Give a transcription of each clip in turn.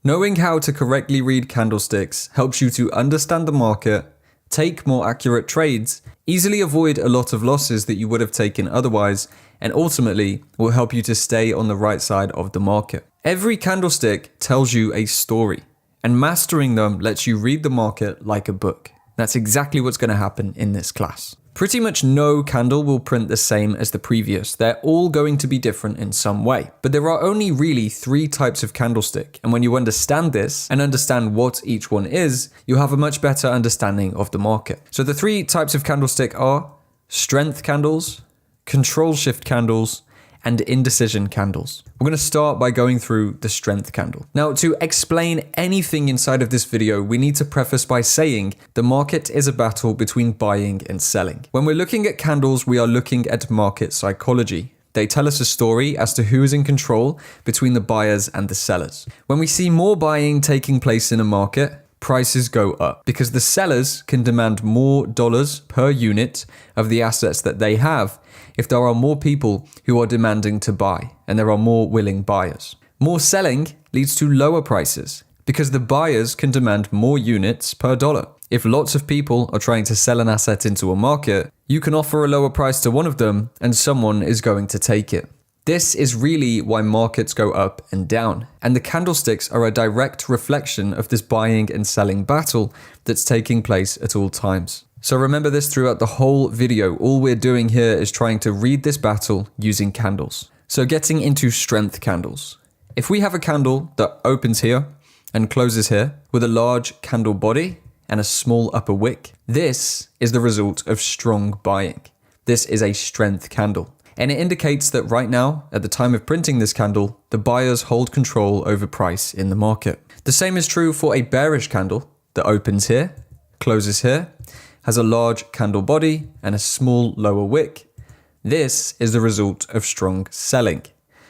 Knowing how to correctly read candlesticks helps you to understand the market, take more accurate trades, easily avoid a lot of losses that you would have taken otherwise, and ultimately will help you to stay on the right side of the market. Every candlestick tells you a story, and mastering them lets you read the market like a book. That's exactly what's going to happen in this class. Pretty much no candle will print the same as the previous. They're all going to be different in some way. But there are only really 3 types of candlestick. And when you understand this and understand what each one is, you'll have a much better understanding of the market. So the 3 types of candlestick are strength candles, control shift candles, and indecision candles. We're going to start by going through the strength candle. Now, to explain anything inside of this video, we need to preface by saying the market is a battle between buying and selling. When we're looking at candles, we are looking at market psychology. They tell us a story as to who is in control between the buyers and the sellers. When we see more buying taking place in a market, prices go up because the sellers can demand more dollars per unit of the assets that they have if there are more people who are demanding to buy and there are more willing buyers. More selling leads to lower prices because the buyers can demand more units per dollar. If lots of people are trying to sell an asset into a market, you can offer a lower price to one of them and someone is going to take it. This is really why markets go up and down, and the candlesticks are a direct reflection of this buying and selling battle that's taking place at all times. So remember this throughout the whole video. All we're doing here is trying to read this battle using candles. So getting into strength candles. If we have a candle that opens here and closes here with a large candle body and a small upper wick, this is the result of strong buying. This is a strength candle. And it indicates that right now, at the time of printing this candle, the buyers hold control over price in the market. The same is true for a bearish candle that opens here, closes here, has a large candle body and a small lower wick. This is the result of strong selling.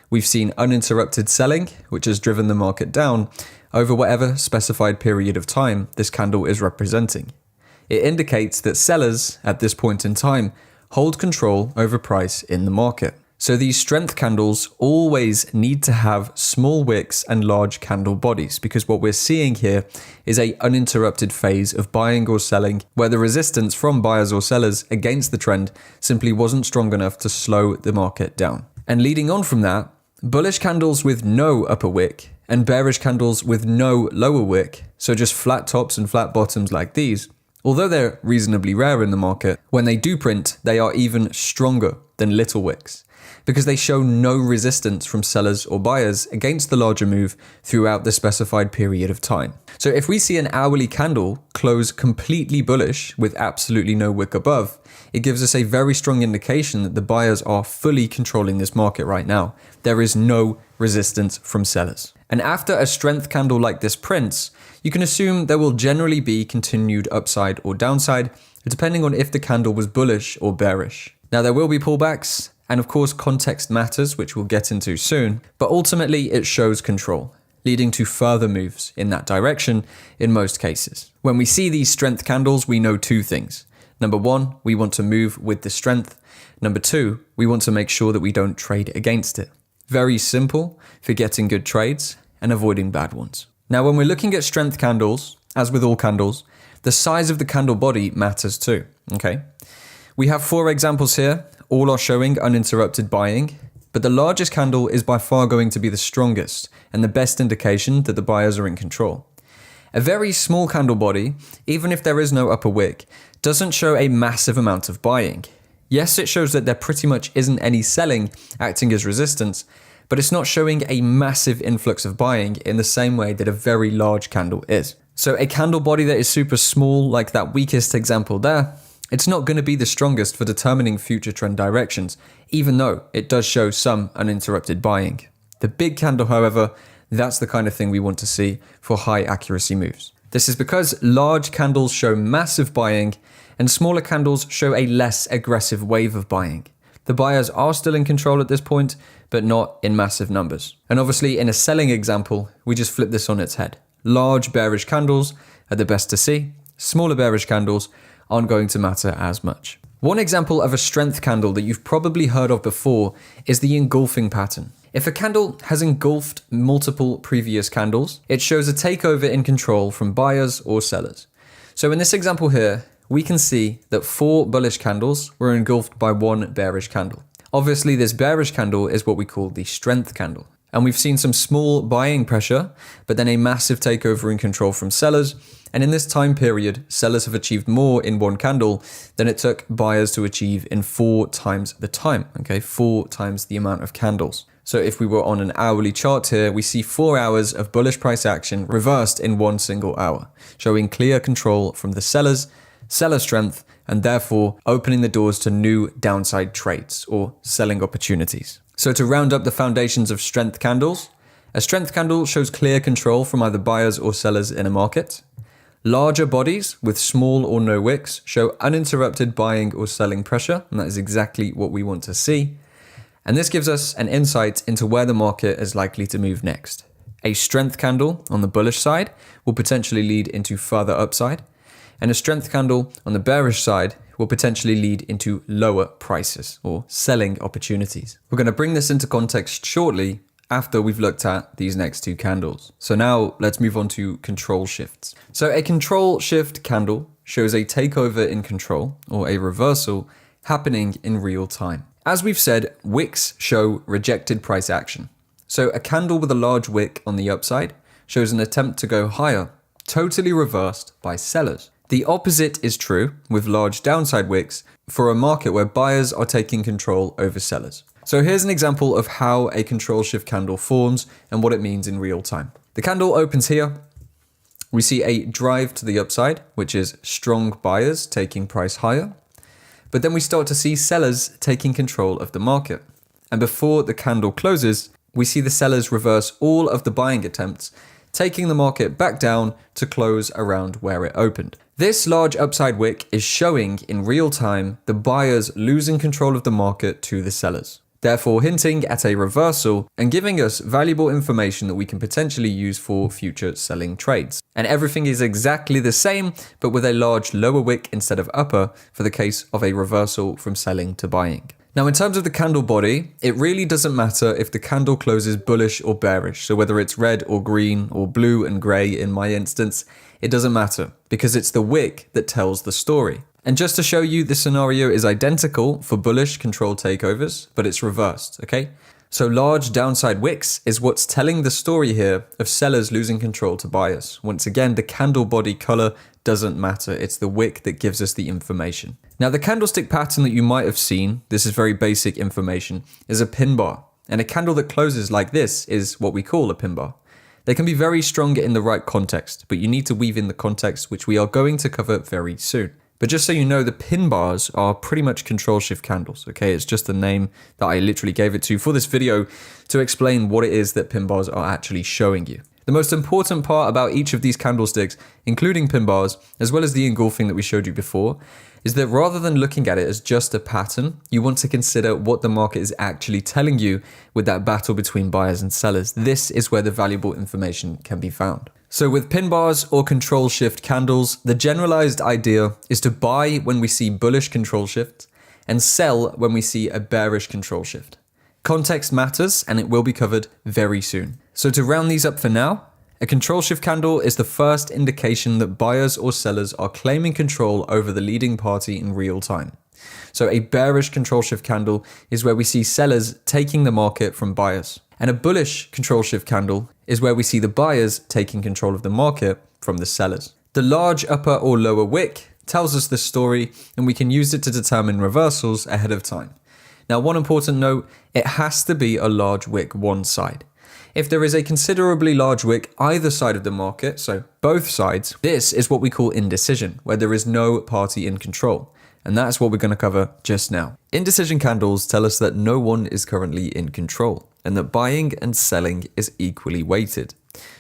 We've seen uninterrupted selling, which has driven the market down over whatever specified period of time this candle is representing. It indicates that sellers, at this point in time, hold control over price in the market. So these strength candles always need to have small wicks and large candle bodies, because what we're seeing here is an uninterrupted phase of buying or selling where the resistance from buyers or sellers against the trend simply wasn't strong enough to slow the market down. And leading on from that, bullish candles with no upper wick and bearish candles with no lower wick, so just flat tops and flat bottoms like these, although they're reasonably rare in the market, when they do print, they are even stronger than little wicks because they show no resistance from sellers or buyers against the larger move throughout the specified period of time. So if we see an hourly candle close completely bullish with absolutely no wick above, it gives us a very strong indication that the buyers are fully controlling this market right now. There is no resistance from sellers. And after a strength candle like this prints, you can assume there will generally be continued upside or downside, depending on if the candle was bullish or bearish. Now, there will be pullbacks, and of course context matters, which we'll get into soon, but ultimately it shows control, leading to further moves in that direction in most cases. When we see these strength candles, we know 2 things. Number 1, we want to move with the strength. Number 2, we want to make sure that we don't trade against it. Very simple for getting good trades and avoiding bad ones. Now, when we're looking at strength candles, as with all candles, the size of the candle body matters too, okay? We have 4 examples here. All are showing uninterrupted buying, but the largest candle is by far going to be the strongest and the best indication that the buyers are in control. A very small candle body, even if there is no upper wick, doesn't show a massive amount of buying. Yes, it shows that there pretty much isn't any selling acting as resistance, but it's not showing a massive influx of buying in the same way that a very large candle is. So a candle body that is super small, like that weakest example there, it's not going to be the strongest for determining future trend directions, even though it does show some uninterrupted buying. The big candle, however, that's the kind of thing we want to see for high accuracy moves. This is because large candles show massive buying and smaller candles show a less aggressive wave of buying. The buyers are still in control at this point, but not in massive numbers. And obviously in a selling example, we just flip this on its head. Large bearish candles are the best to see. Smaller bearish candles aren't going to matter as much. One example of a strength candle that you've probably heard of before is the engulfing pattern. If a candle has engulfed multiple previous candles, it shows a takeover in control from buyers or sellers. So in this example here, we can see that 4 bullish candles were engulfed by 1 bearish candle. Obviously, this bearish candle is what we call the strength candle. And we've seen some small buying pressure, but then a massive takeover in control from sellers. And in this time period, sellers have achieved more in 1 candle than it took buyers to achieve in 4 times the time, okay? 4 times the amount of candles. So if we were on an hourly chart here, we see 4 hours of bullish price action reversed in 1 single hour, showing clear control from the sellers, seller strength, and therefore opening the doors to new downside trades or selling opportunities. So to round up the foundations of strength candles, a strength candle shows clear control from either buyers or sellers in a market. Larger bodies with small or no wicks show uninterrupted buying or selling pressure, and that is exactly what we want to see. And this gives us an insight into where the market is likely to move next. A strength candle on the bullish side will potentially lead into further upside, and a strength candle on the bearish side will potentially lead into lower prices or selling opportunities. We're going to bring this into context shortly after we've looked at these next 2 candles. So now let's move on to control shifts. So a control shift candle shows a takeover in control or a reversal happening in real time. As we've said, wicks show rejected price action. So a candle with a large wick on the upside shows an attempt to go higher, totally reversed by sellers. The opposite is true with large downside wicks for a market where buyers are taking control over sellers. So here's an example of how a control shift candle forms and what it means in real time. The candle opens here. We see a drive to the upside, which is strong buyers taking price higher. But then we start to see sellers taking control of the market. And before the candle closes, we see the sellers reverse all of the buying attempts, taking the market back down to close around where it opened. This large upside wick is showing in real time the buyers losing control of the market to the sellers, therefore hinting at a reversal and giving us valuable information that we can potentially use for future selling trades. And everything is exactly the same, but with a large lower wick instead of upper for the case of a reversal from selling to buying. Now, in terms of the candle body, it really doesn't matter if the candle closes bullish or bearish. So whether it's red or green or blue and gray in my instance, it doesn't matter because it's the wick that tells the story. And just to show you, the scenario is identical for bullish control takeovers, but it's reversed, okay? So large downside wicks is what's telling the story here of sellers losing control to buyers. Once again, the candle body color doesn't matter. It's the wick that gives us the information. Now, the candlestick pattern that you might have seen, this is very basic information, is a pin bar. And a candle that closes like this is what we call a pin bar. They can be very strong in the right context, but you need to weave in the context, which we are going to cover very soon. But just so you know, the pin bars are pretty much control shift candles, okay? It's just the name that I literally gave it to for this video to explain what it is that pin bars are actually showing you. The most important part about each of these candlesticks, including pin bars, as well as the engulfing that we showed you before, is that rather than looking at it as just a pattern, you want to consider what the market is actually telling you with that battle between buyers and sellers. This is where the valuable information can be found. So with pin bars or control shift candles, the generalized idea is to buy when we see bullish control shift and sell when we see a bearish control shift. Context matters, and it will be covered very soon. So to round these up for now, a control shift candle is the first indication that buyers or sellers are claiming control over the leading party in real time. So a bearish control shift candle is where we see sellers taking the market from buyers. And a bullish control shift candle is where we see the buyers taking control of the market from the sellers. The large upper or lower wick tells us this story, and we can use it to determine reversals ahead of time. Now, one important note, it has to be a large wick one side. If there is a considerably large wick either side of the market, so both sides, this is what we call indecision, where there is no party in control. And that's what we're going to cover just now. Indecision candles tell us that no one is currently in control and that buying and selling is equally weighted.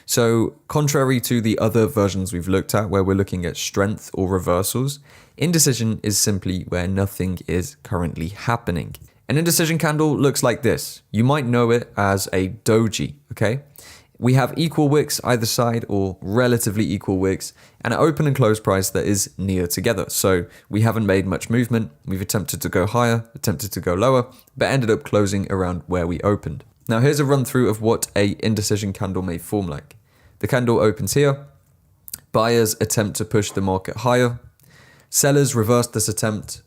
So contrary to the other versions we've looked at where we're looking at strength or reversals, indecision is simply where nothing is currently happening. An indecision candle looks like this. You might know it as a doji, okay? We have equal wicks either side or relatively equal wicks and an open and close price that is near together. So we haven't made much movement. We've attempted to go higher, attempted to go lower, but ended up closing around where we opened. Now here's a run through of what a indecision candle may form like. The candle opens here. Buyers attempt to push the market higher. Sellers reverse this attempt.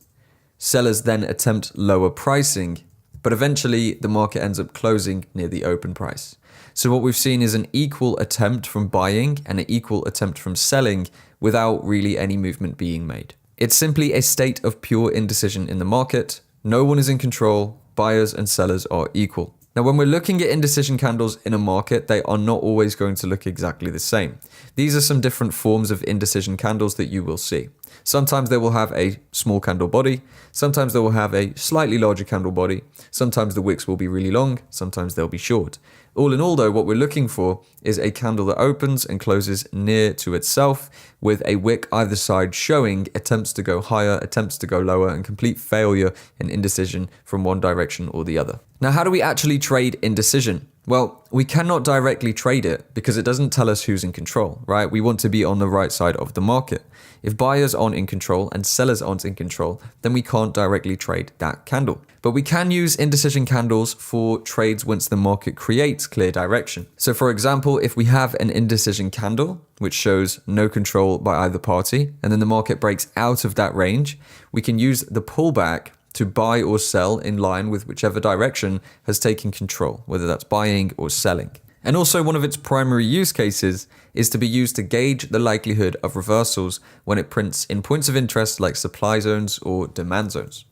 Sellers then attempt lower pricing, but eventually the market ends up closing near the open price. So what we've seen is an equal attempt from buying and an equal attempt from selling without really any movement being made. It's simply a state of pure indecision in the market. No one is in control. Buyers and sellers are equal. Now, when we're looking at indecision candles in a market, they are not always going to look exactly the same. These are some different forms of indecision candles that you will see. Sometimes they will have a small candle body. Sometimes they will have a slightly larger candle body. Sometimes the wicks will be really long. Sometimes they'll be short. All in all, though, what we're looking for is a candle that opens and closes near to itself with a wick either side showing attempts to go higher, attempts to go lower, and complete failure in indecision from one direction or the other. Now, how do we actually trade indecision? Well, we cannot directly trade it because it doesn't tell us who's in control, right? We want to be on the right side of the market. If buyers aren't in control and sellers aren't in control, then we can't directly trade that candle. But we can use indecision candles for trades once the market creates clear direction. So for example, if we have an indecision candle, which shows no control by either party, and then the market breaks out of that range, we can use the pullback to buy or sell in line with whichever direction has taken control, whether that's buying or selling. And also one of its primary use cases is to be used to gauge the likelihood of reversals when it prints in points of interest like supply zones or demand zones.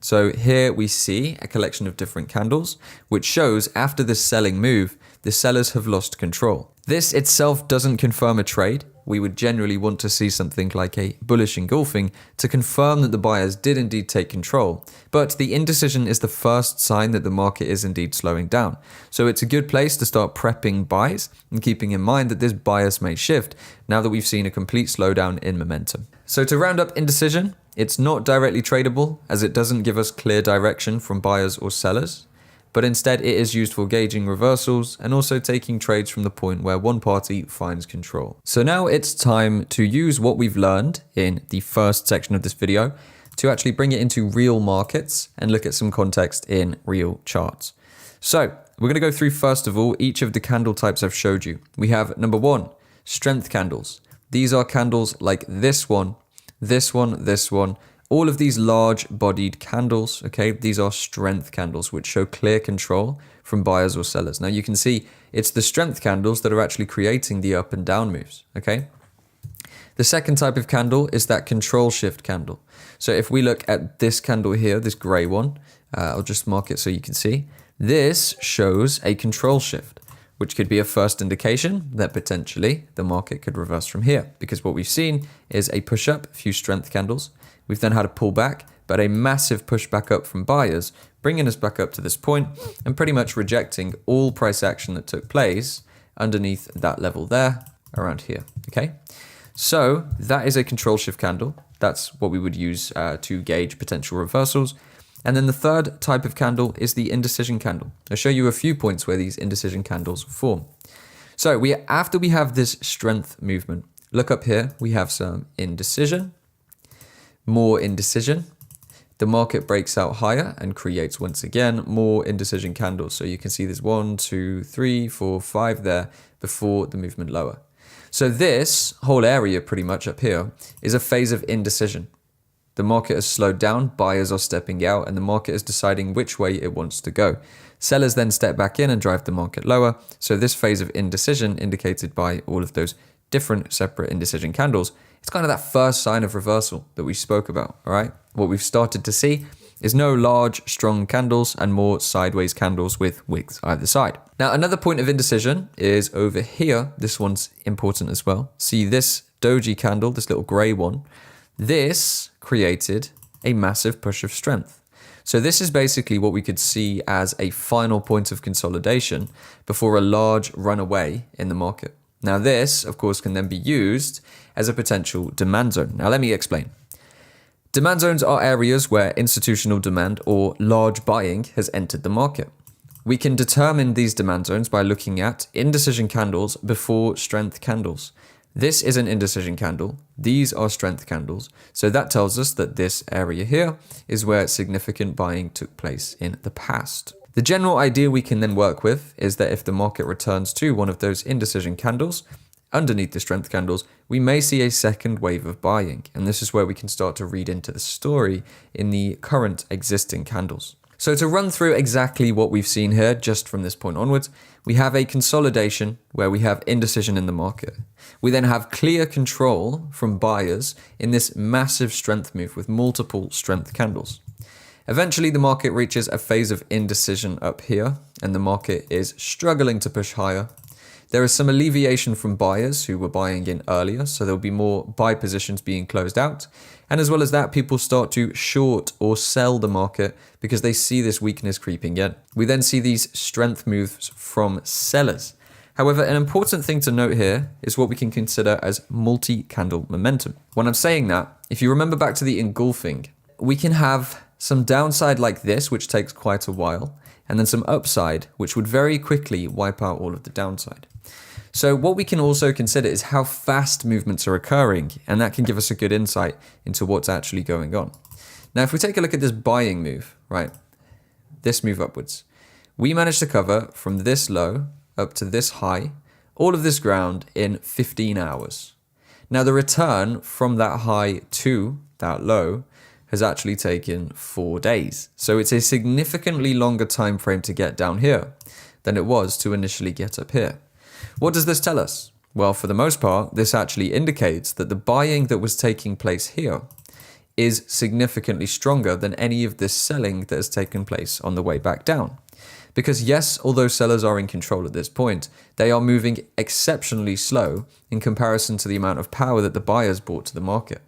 So here we see a collection of different candles, which shows after this selling move, the sellers have lost control. This itself doesn't confirm a trade. We would generally want to see something like a bullish engulfing to confirm that the buyers did indeed take control. But the indecision is the first sign that the market is indeed slowing down. So it's a good place to start prepping buys and keeping in mind that this bias may shift now that we've seen a complete slowdown in momentum. So to round up indecision, it's not directly tradable as it doesn't give us clear direction from buyers or sellers, but instead it is used for gauging reversals and also taking trades from the point where one party finds control. So now it's time to use what we've learned in the first section of this video to actually bring it into real markets and look at some context in real charts. So we're going to go through first of all each of the candle types I've showed you. We have number one, strength candles. These are candles like this one, this one, this one. All of these large bodied candles, okay, these are strength candles, which show clear control from buyers or sellers. Now you can see it's the strength candles that are actually creating the up and down moves, okay? The second type of candle is that control shift candle. So if we look at this candle here, this gray one, I'll just mark it so you can see. This shows a control shift, which could be a first indication that potentially the market could reverse from here, because what we've seen is a push up, a few strength candles. We've then had a pullback, but a massive push back up from buyers, bringing us back up to this point and pretty much rejecting all price action that took place underneath that level there, around here, okay? So that is a control shift candle. That's what we would use to gauge potential reversals. And then the third type of candle is the indecision candle. I'll show you a few points where these indecision candles form. So after we have this strength movement, look up here, we have some indecision, more indecision. The market breaks out higher and creates once again more indecision candles. So you can see there's 1, 2, 3, 4, 5 there before the movement lower. So this whole area pretty much up here is a phase of indecision. The market has slowed down, buyers are stepping out, and the market is deciding which way it wants to go. Sellers then step back in and drive the market lower. So this phase of indecision, indicated by all of those different separate indecision candles, it's kind of that first sign of reversal that we spoke about, all right? What we've started to see is no large, strong candles and more sideways candles with wicks either side. Now, another point of indecision is over here. This one's important as well. See this doji candle, this little gray one, this created a massive push of strength. So this is basically what we could see as a final point of consolidation before a large runaway in the market. Now this, of course, can then be used as a potential demand zone. Now let me explain. Demand zones are areas where institutional demand or large buying has entered the market. We can determine these demand zones by looking at indecision candles before strength candles. This is an indecision candle. These are strength candles. So that tells us that this area here is where significant buying took place in the past. The general idea we can then work with is that if the market returns to one of those indecision candles underneath the strength candles, we may see a second wave of buying. And this is where we can start to read into the story in the current existing candles. So to run through exactly what we've seen here, just from this point onwards, we have a consolidation where we have indecision in the market. We then have clear control from buyers in this massive strength move with multiple strength candles. Eventually, the market reaches a phase of indecision up here, and the market is struggling to push higher. There is some alleviation from buyers who were buying in earlier, so there'll be more buy positions being closed out. And as well as that, people start to short or sell the market because they see this weakness creeping in. We then see these strength moves from sellers. However, an important thing to note here is what we can consider as multi-candle momentum. When I'm saying that, if you remember back to the engulfing, we can have some downside like this, which takes quite a while, and then some upside, which would very quickly wipe out all of the downside. So what we can also consider is how fast movements are occurring, and that can give us a good insight into what's actually going on. Now, if we take a look at this buying move, right, this move upwards, we managed to cover from this low up to this high, all of this ground in 15 hours. Now, the return from that high to that low has actually taken 4 days. So it's a significantly longer time frame to get down here than it was to initially get up here. What does this tell us? Well, for the most part, this actually indicates that the buying that was taking place here is significantly stronger than any of this selling that has taken place on the way back down. Because yes, although sellers are in control at this point, they are moving exceptionally slow in comparison to the amount of power that the buyers brought to the market.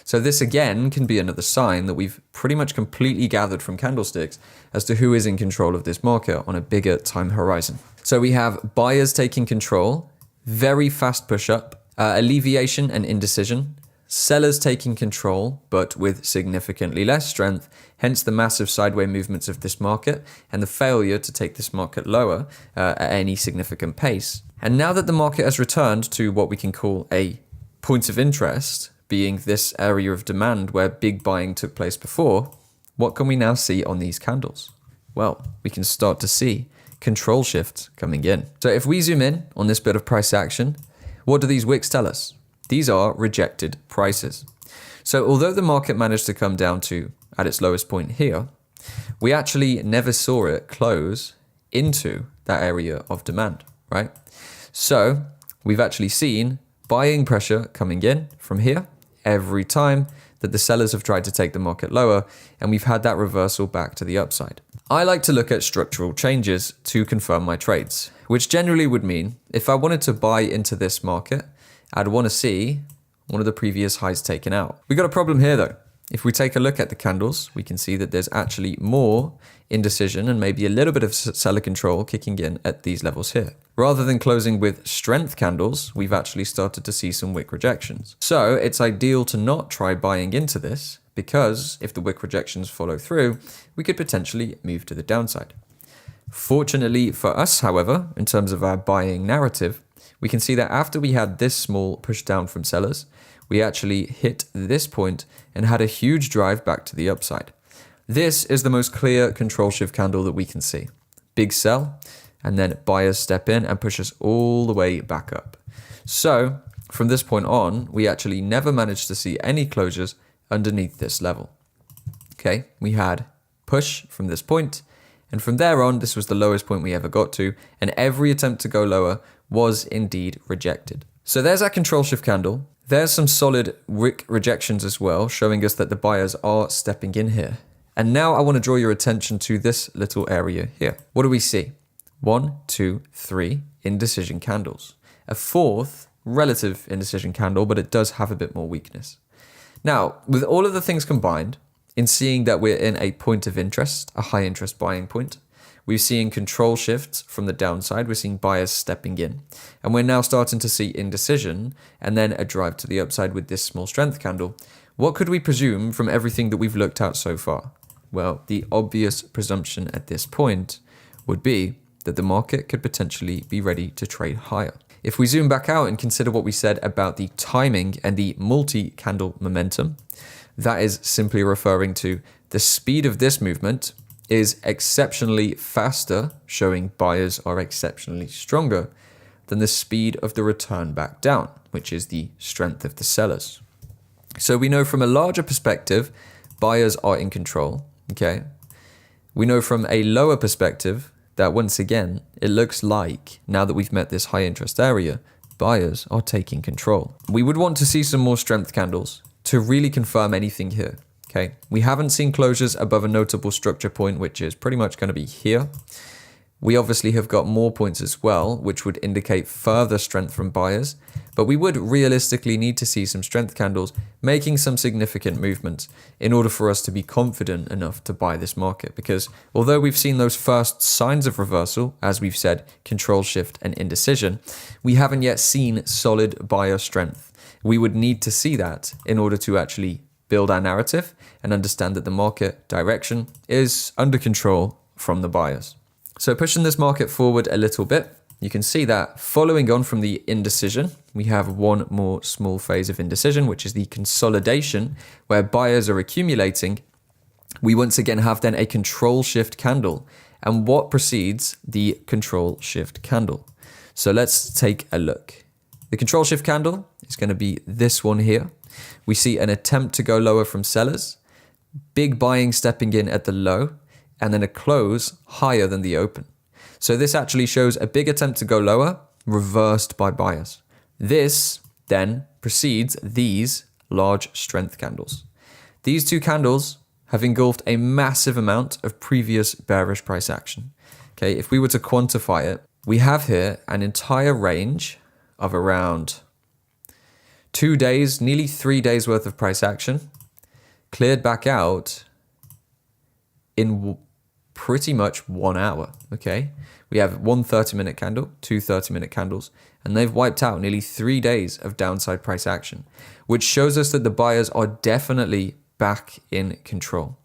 So this again can be another sign that we've pretty much completely gathered from candlesticks as to who is in control of this market on a bigger time horizon. So we have buyers taking control, very fast push up, alleviation and indecision, sellers taking control but with significantly less strength, hence the massive sideways movements of this market and the failure to take this market lower at any significant pace. And now that the market has returned to what we can call a point of interest, being this area of demand where big buying took place before, what can we now see on these candles? Well, we can start to see control shifts coming in. So if we zoom in on this bit of price action, what do these wicks tell us? These are rejected prices. So although the market managed to come down to at its lowest point here, we actually never saw it close into that area of demand, right? So we've actually seen buying pressure coming in from here every time that the sellers have tried to take the market lower, and we've had that reversal back to the upside. I like to look at structural changes to confirm my trades, which generally would mean if I wanted to buy into this market, I'd want to see one of the previous highs taken out. We got a problem here though. If we take a look at the candles, we can see that there's actually more indecision and maybe a little bit of seller control kicking in at these levels here. Rather than closing with strength candles, we've actually started to see some wick rejections. So it's ideal to not try buying into this because if the wick rejections follow through, we could potentially move to the downside. Fortunately for us, however, in terms of our buying narrative, we can see that after we had this small push down from sellers, we actually hit this point and had a huge drive back to the upside. This is the most clear control shift candle that we can see. Big sell, and then buyers step in and push us all the way back up. So from this point on, we actually never managed to see any closures underneath this level. Okay, we had push from this point, and from there on, this was the lowest point we ever got to, and every attempt to go lower was indeed rejected. So there's our control shift candle. There's some solid wick rejections as well, showing us that the buyers are stepping in here. And now I want to draw your attention to this little area here. What do we see? 1, 2, 3 indecision candles. A fourth relative indecision candle, but it does have a bit more weakness. Now, with all of the things combined, in seeing that we're in a point of interest, a high interest buying point, we're seeing control shifts from the downside, we're seeing buyers stepping in, and we're now starting to see indecision and then a drive to the upside with this small strength candle. What could we presume from everything that we've looked at so far? Well, the obvious presumption at this point would be that the market could potentially be ready to trade higher. If we zoom back out and consider what we said about the timing and the multi-candle momentum, that is simply referring to the speed of this movement is exceptionally faster, showing buyers are exceptionally stronger than the speed of the return back down, which is the strength of the sellers. So we know from a larger perspective, buyers are in control, okay? We know from a lower perspective that once again, it looks like now that we've met this high interest area, buyers are taking control. We would want to see some more strength candles to really confirm anything here, okay? We haven't seen closures above a notable structure point, which is pretty much going to be here. We obviously have got more points as well, which would indicate further strength from buyers, but we would realistically need to see some strength candles making some significant movements in order for us to be confident enough to buy this market. Because although we've seen those first signs of reversal, as we've said, control shift and indecision, we haven't yet seen solid buyer strength. We would need to see that in order to actually build our narrative and understand that the market direction is under control from the buyers. So pushing this market forward a little bit, you can see that following on from the indecision, we have one more small phase of indecision, which is the consolidation, where buyers are accumulating. We once again have then a control shift candle. And what precedes the control shift candle? So let's take a look. The control shift candle is going to be this one here. We see an attempt to go lower from sellers, big buying stepping in at the low, and then a close higher than the open. So this actually shows a big attempt to go lower, reversed by buyers. This then precedes these large strength candles. These two candles have engulfed a massive amount of previous bearish price action. Okay, if we were to quantify it, we have here an entire range of around 2 days, nearly 3 days worth of price action, cleared back out in pretty much 1 hour, okay? We have one 30-minute candle, two 30-minute candles, and they've wiped out nearly 3 days of downside price action, which shows us that the buyers are definitely back in control.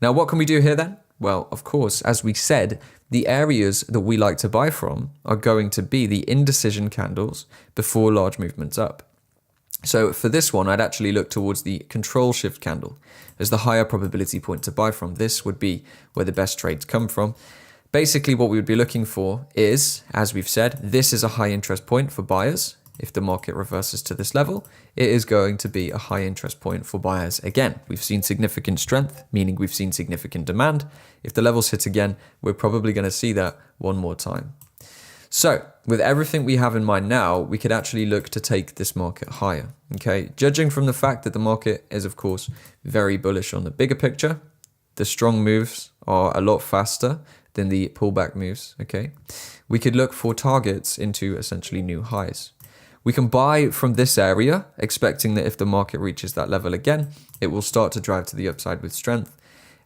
Now, what can we do here then? Well, of course, as we said, the areas that we like to buy from are going to be the indecision candles before large movements up. So for this one, I'd actually look towards the control shift candle as the higher probability point to buy from. This would be where the best trades come from. Basically, what we would be looking for is, as we've said, this is a high interest point for buyers. If the market reverses to this level, it is going to be a high interest point for buyers again. We've seen significant strength, meaning we've seen significant demand. If the levels hit again, we're probably going to see that one more time. So with everything we have in mind now, we could actually look to take this market higher, okay? Judging from the fact that the market is, of course, very bullish on the bigger picture, the strong moves are a lot faster than the pullback moves, okay? We could look for targets into essentially new highs. We can buy from this area, expecting that if the market reaches that level again, it will start to drive to the upside with strength.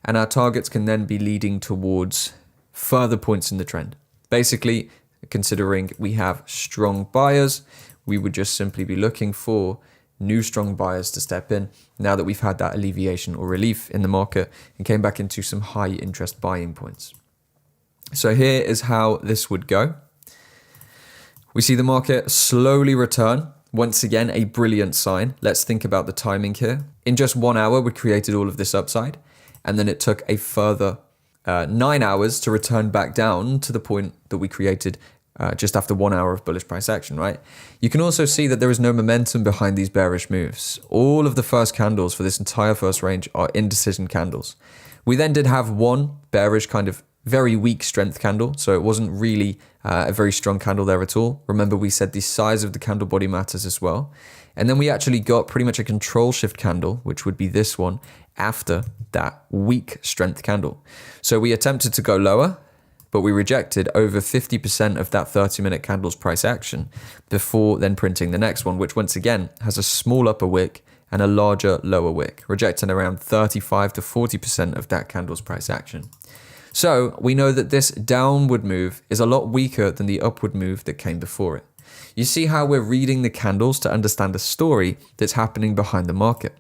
And our targets can then be leading towards further points in the trend. Basically, considering we have strong buyers, we would just simply be looking for new strong buyers to step in now that we've had that alleviation or relief in the market and came back into some high interest buying points. So here is how this would go. We see the market slowly return. Once again, a brilliant sign. Let's think about the timing here. In just 1 hour, we created all of this upside, and then it took a further 9 hours to return back down to the point that we created just after 1 hour of bullish price action, right? You can also see that there is no momentum behind these bearish moves. All of the first candles for this entire first range are indecision candles. We then did have one bearish kind of very weak strength candle, so it wasn't really a very strong candle there at all. Remember, we said the size of the candle body matters as well. And then we actually got pretty much a control shift candle, which would be this one, after that weak strength candle. So we attempted to go lower, but we rejected over 50% of that 30-minute candle's price action before then printing the next one, which once again has a small upper wick and a larger lower wick, rejecting around 35 to 40% of that candle's price action. So we know that this downward move is a lot weaker than the upward move that came before it. You see how we're reading the candles to understand a story that's happening behind the market.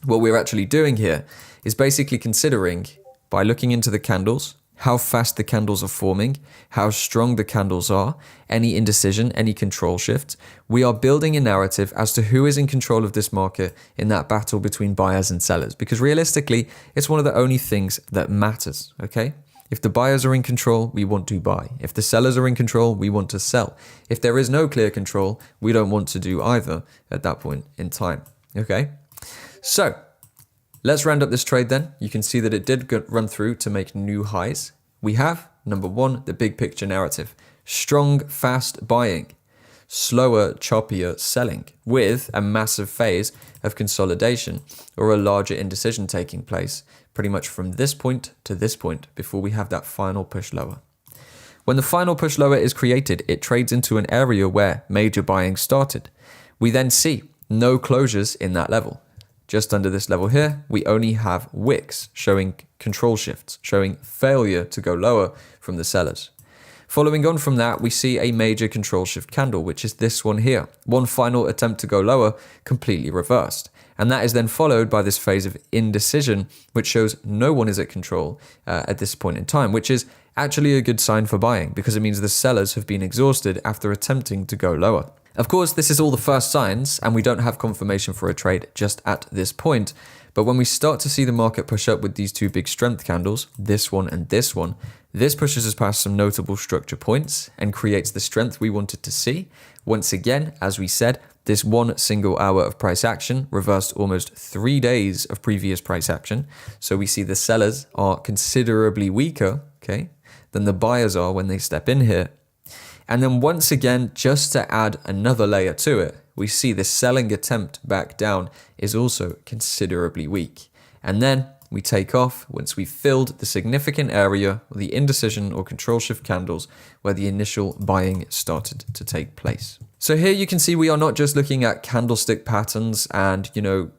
What we're actually doing here is basically considering, by looking into the candles, how fast the candles are forming, how strong the candles are, any indecision, any control shift. We are building a narrative as to who is in control of this market in that battle between buyers and sellers, because realistically, it's one of the only things that matters, okay? If the buyers are in control, we want to buy. If the sellers are in control, we want to sell. If there is no clear control, we don't want to do either at that point in time, okay? So, let's round up this trade then. You can see that it did run through to make new highs. We have, number one, the big picture narrative. Strong, fast buying. Slower, choppier selling, with a massive phase of consolidation or a larger indecision taking place, pretty much from this point to this point before we have that final push lower. When the final push lower is created, it trades into an area where major buying started. We then see no closures in that level. Just under this level here, we only have wicks showing control shifts, showing failure to go lower from the sellers. Following on from that, we see a major control shift candle, which is this one here. One final attempt to go lower, completely reversed. And that is then followed by this phase of indecision, which shows no one is at control at this point in time, which is actually a good sign for buying because it means the sellers have been exhausted after attempting to go lower. Of course, this is all the first signs, and we don't have confirmation for a trade just at this point. But when we start to see the market push up with these two big strength candles, this one and this one, this pushes us past some notable structure points and creates the strength we wanted to see. Once again, as we said, this one single hour of price action reversed almost 3 days of previous price action. So we see the sellers are considerably weaker, okay, than the buyers are when they step in here. And then once again, just to add another layer to it, we see the selling attempt back down is also considerably weak. And then we take off once we've filled the significant area, the indecision or control shift candles where the initial buying started to take place. So here you can see we are not just looking at candlestick patterns and,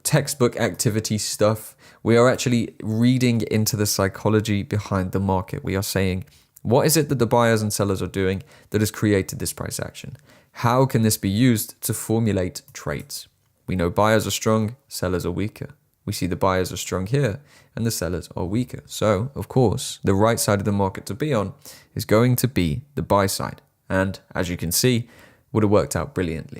textbook activity stuff. We are actually reading into the psychology behind the market. We are saying, what is it that the buyers and sellers are doing that has created this price action? How can this be used to formulate trades? We know buyers are strong, sellers are weaker. We see the buyers are strong here and the sellers are weaker. So, of course, the right side of the market to be on is going to be the buy side. And as you can see, would have worked out brilliantly.